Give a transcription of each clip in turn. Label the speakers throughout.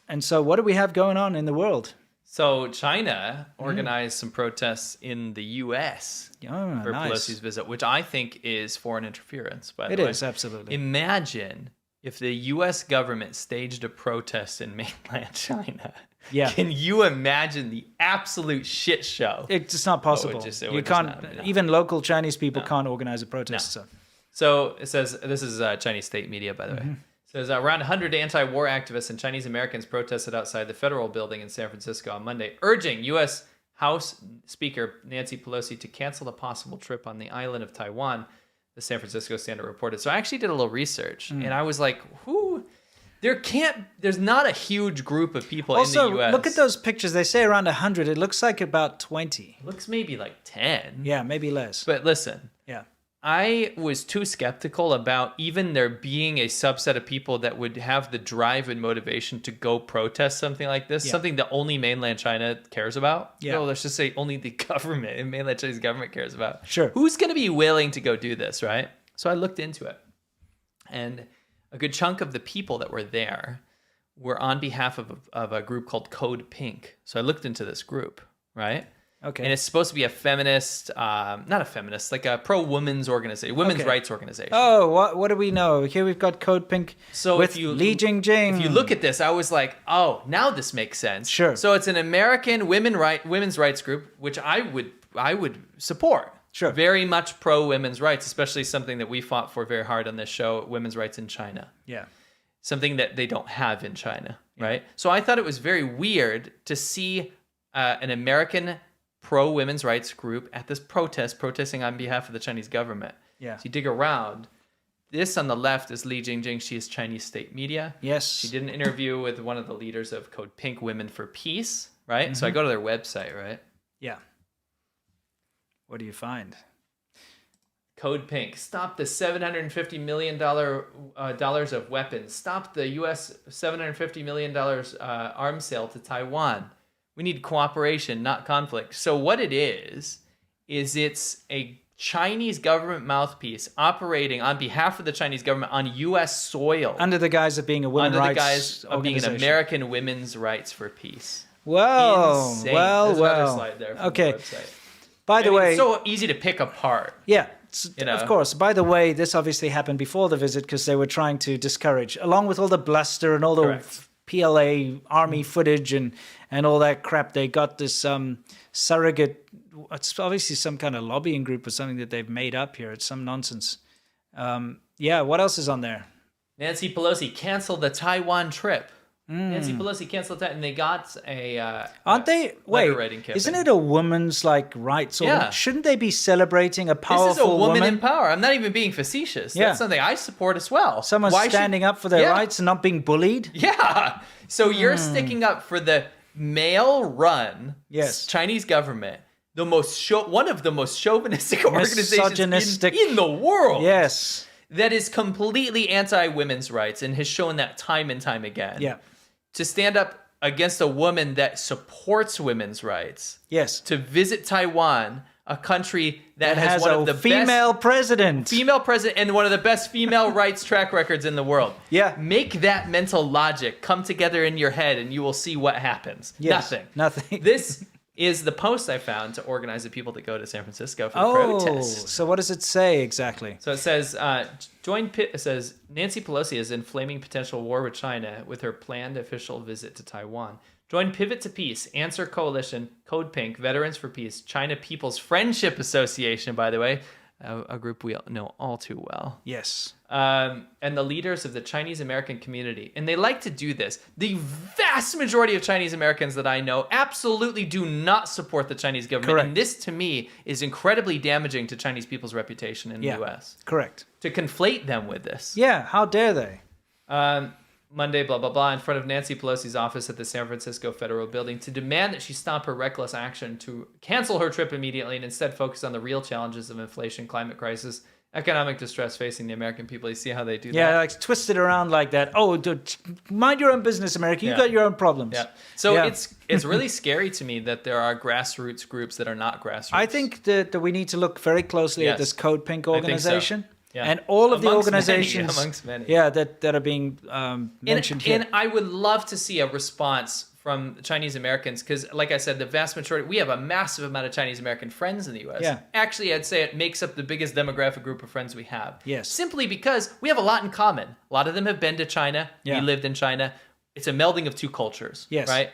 Speaker 1: And so what do we have going on in the world?
Speaker 2: So China organized some protests in the U.S. for
Speaker 1: nice.
Speaker 2: Pelosi's visit, which I think is foreign interference, by the way.
Speaker 1: It is, absolutely.
Speaker 2: Imagine if the U.S. government staged a protest in mainland China.
Speaker 1: Yeah.
Speaker 2: Can you imagine the absolute shit show?
Speaker 1: It's not possible. You can't. Even local Chinese people can't organize a protest.
Speaker 2: So it says, this is Chinese state media, by the way. It says around 100 anti-war activists and Chinese Americans protested outside the federal building in San Francisco on Monday, urging U.S. House Speaker Nancy Pelosi to cancel a possible trip on the island of Taiwan, the San Francisco Standard reported. So I actually did a little research, and I was like, there's not a huge group of people in the U.S.
Speaker 1: Also, look at those pictures. They say around 100. It looks like about 20.
Speaker 2: It looks maybe like 10.
Speaker 1: Yeah, maybe less.
Speaker 2: But listen.
Speaker 1: Yeah.
Speaker 2: I was too skeptical about even there being a subset of people that would have the drive and motivation to go protest something like this, something that only mainland China cares about.
Speaker 1: Yeah.
Speaker 2: No, let's just say only the government and mainland Chinese government cares about.
Speaker 1: Sure.
Speaker 2: Who's going to be willing to go do this, right? So I looked into it. And a good chunk of the people that were there were on behalf of a group called Code Pink. So I looked into this group, right?
Speaker 1: Okay.
Speaker 2: And it's supposed to be a feminist, not a feminist, like a pro-women's organization, women's rights organization.
Speaker 1: Oh, what do we know? Here we've got Code Pink with Li Jingjing.
Speaker 2: If you look at this, I was like, oh, now this makes sense.
Speaker 1: Sure.
Speaker 2: So it's an American women's rights group, which I would support.
Speaker 1: Sure.
Speaker 2: Very much pro-women's rights, especially something that we fought for very hard on this show, women's rights in China.
Speaker 1: Yeah.
Speaker 2: Something that they don't have in China, right? So I thought it was very weird to see an American pro-women's rights group at this protesting on behalf of the Chinese government.
Speaker 1: Yeah.
Speaker 2: So you dig around. This on the left is Li Jingjing. She is Chinese state media.
Speaker 1: Yes.
Speaker 2: She did an interview with one of the leaders of Code Pink, Women for Peace, right? So I go to their website, right?
Speaker 1: Yeah. What do you find?
Speaker 2: Code Pink. Stop the $750 million dollars of weapons. Stop the U.S. $750 million arms sale to Taiwan. We need cooperation, not conflict. So what it is it's a Chinese government mouthpiece operating on behalf of the Chinese government on U.S. soil.
Speaker 1: Under the guise of being a women's rights
Speaker 2: guise of being an American women's rights for peace.
Speaker 1: Well,
Speaker 2: Insane.
Speaker 1: well,
Speaker 2: There's
Speaker 1: well.
Speaker 2: another slide there from
Speaker 1: okay.
Speaker 2: the website.
Speaker 1: By the way,
Speaker 2: it's so easy to pick apart.
Speaker 1: Yeah.
Speaker 2: You know?
Speaker 1: Of course. By the way, this obviously happened before the visit because they were trying to discourage, along with all the bluster and all the PLA army footage and all that crap. They got this surrogate. It's obviously some kind of lobbying group or something that they've made up here. It's some nonsense. Yeah. What else is on there?
Speaker 2: Nancy Pelosi canceled the Taiwan trip. Nancy Pelosi canceled that, and they got a
Speaker 1: aren't they? Wait, isn't it a woman's rights?
Speaker 2: Yeah.
Speaker 1: Shouldn't they be celebrating a powerful
Speaker 2: This is a woman
Speaker 1: woman
Speaker 2: in power. I'm not even being facetious.
Speaker 1: Yeah.
Speaker 2: That's something I support as well.
Speaker 1: Someone standing up for their rights and not being bullied.
Speaker 2: Yeah. So you're sticking up for the male-run Chinese government, one of the most chauvinistic organizations in the world.
Speaker 1: Yes.
Speaker 2: That is completely anti-women's rights and has shown that time and time again.
Speaker 1: Yeah.
Speaker 2: To stand up against a woman that supports women's rights.
Speaker 1: Yes.
Speaker 2: To visit Taiwan, a country that has one of the
Speaker 1: female president,
Speaker 2: and one of the best female rights track records in the world.
Speaker 1: Yeah.
Speaker 2: Make that mental logic come together in your head and you will see what happens.
Speaker 1: Yes.
Speaker 2: Nothing. This is the post I found to organize the people that go to San Francisco for the protest.
Speaker 1: So what does it say exactly?
Speaker 2: So it says, it says, Nancy Pelosi is inflaming potential war with China with her planned official visit to Taiwan. Join Pivot to Peace, Answer Coalition, Code Pink, Veterans for Peace, China People's Friendship Association, by the way, a group we know all too well.
Speaker 1: Yes.
Speaker 2: And the leaders of the Chinese American community. And they like to do this. The vast majority of Chinese Americans that I know absolutely do not support the Chinese government.
Speaker 1: Correct.
Speaker 2: And this, to me, is incredibly damaging to Chinese people's reputation in the U.S.
Speaker 1: Correct.
Speaker 2: To conflate them with this.
Speaker 1: Yeah, how dare they?
Speaker 2: Monday, blah, blah, blah, in front of Nancy Pelosi's office at the San Francisco Federal Building to demand that she stop her reckless action to cancel her trip immediately and instead focus on the real challenges of inflation, climate crisis, economic distress facing the American people. You see how they do that?
Speaker 1: Yeah, twist it around like that. Oh, dude, mind your own business, America. You got your own problems.
Speaker 2: Yeah. So it's really scary to me that there are grassroots groups that are not grassroots.
Speaker 1: I think that we need to look very closely at this Code Pink organization.
Speaker 2: Yeah.
Speaker 1: And all of the
Speaker 2: Amongst
Speaker 1: organizations,
Speaker 2: amongst many.
Speaker 1: yeah, that are being mentioned here.
Speaker 2: And I would love to see a response from Chinese Americans because, like I said, the vast majority, we have a massive amount of Chinese American friends in the U.S.
Speaker 1: Yeah.
Speaker 2: Actually, I'd say it makes up the biggest demographic group of friends we have.
Speaker 1: Yes.
Speaker 2: Simply because we have a lot in common. A lot of them have been to China.
Speaker 1: Yeah.
Speaker 2: We lived in China. It's a melding of two cultures.
Speaker 1: Yes.
Speaker 2: Right?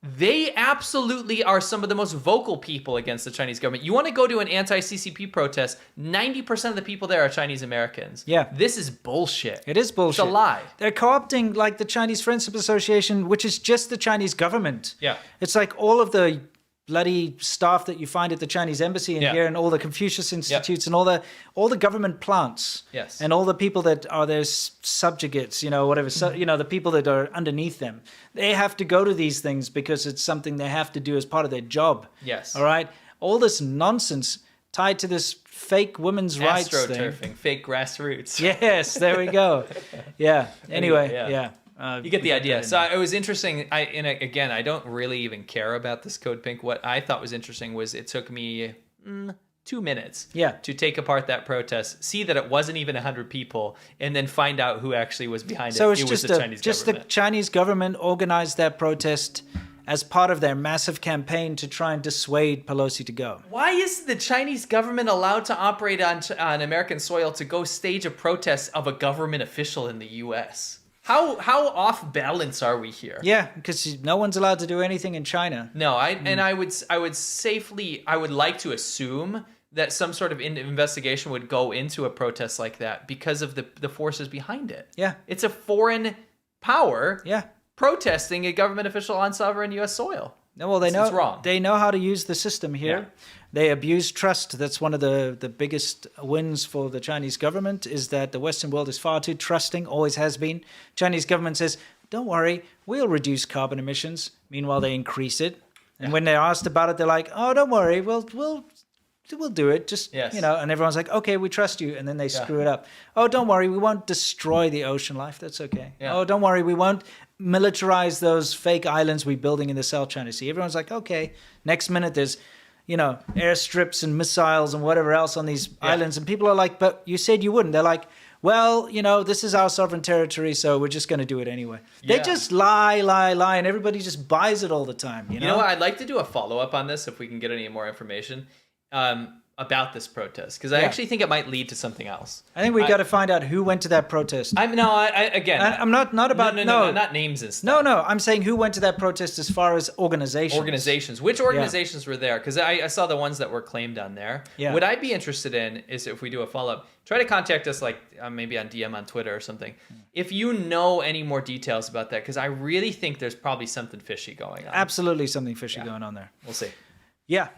Speaker 2: They absolutely are some of the most vocal people against the Chinese government. You want to go to an anti-CCP protest, 90% of the people there are Chinese Americans.
Speaker 1: Yeah.
Speaker 2: This is bullshit.
Speaker 1: It is bullshit.
Speaker 2: It's a lie.
Speaker 1: They're co-opting like the Chinese Friendship Association, which is just the Chinese government.
Speaker 2: Yeah.
Speaker 1: It's like all of the bloody staff that you find at the Chinese embassy in
Speaker 2: Yeah.
Speaker 1: here and all the Confucius Institutes and all the government plants.
Speaker 2: Yes.
Speaker 1: And all the people that are their subjugates, whatever, the people that are underneath them. They have to go to these things because it's something they have to do as part of their job.
Speaker 2: Yes.
Speaker 1: All right? All this nonsense tied to this fake women's rights thing.
Speaker 2: AstroTurfing, fake grassroots.
Speaker 1: Yes, there we go. Yeah. Anyway, yeah.
Speaker 2: You get the idea. So it was interesting. Again, I don't really even care about this Code Pink. What I thought was interesting was it took me 2 minutes to take apart that protest, see that it wasn't even 100 people, and then find out who actually was behind it.
Speaker 1: So it's
Speaker 2: it was
Speaker 1: just
Speaker 2: the Chinese government.
Speaker 1: the Chinese government organized that protest as part of their massive campaign to try and dissuade Pelosi to go.
Speaker 2: Why is the Chinese government allowed to operate on American soil to go stage a protest of a government official in the U.S.? How off balance are we here?
Speaker 1: Yeah, because no one's allowed to do anything in China.
Speaker 2: No, I would like to assume that some sort of investigation would go into a protest like that because of the forces behind it.
Speaker 1: Yeah.
Speaker 2: It's a foreign power protesting a government official on sovereign U.S. soil.
Speaker 1: No, well, they know
Speaker 2: it's wrong.
Speaker 1: They know how to use the system here.
Speaker 2: Yeah.
Speaker 1: They abuse trust. That's one of the biggest wins for the Chinese government is that the Western world is far too trusting, always has been. Chinese government says, don't worry, we'll reduce carbon emissions. Meanwhile, they increase it. And when they're asked about it, they're like, oh, don't worry, we'll do it. Just, and everyone's like, okay, we trust you. And then they screw it up. Oh, don't worry, we won't destroy the ocean life. That's okay.
Speaker 2: Yeah.
Speaker 1: Oh, don't worry, we won't militarize those fake islands we're building in the South China Sea. Everyone's like, okay. Next minute, there's, airstrips and missiles and whatever else on these islands. And people are like, but you said you wouldn't. They're like, well, this is our sovereign territory, so we're just going to do it anyway. They just lie, and everybody just buys it all the time. You know
Speaker 2: what? I'd like to do a follow-up on this if we can get any more information about this protest, because I actually think it might lead to something else.
Speaker 1: I think we got to find out who went to that protest.
Speaker 2: I'm not about not names and stuff.
Speaker 1: No, I'm saying who went to that protest as far as organizations.
Speaker 2: Which organizations were there? Because I saw the ones that were claimed on there.
Speaker 1: Yeah.
Speaker 2: What I'd be interested in is if we do a follow-up, try to contact us like maybe on DM on Twitter or something. If you know any more details about that, because I really think there's probably something fishy going on.
Speaker 1: Absolutely something fishy going on there.
Speaker 2: We'll see.
Speaker 1: Yeah.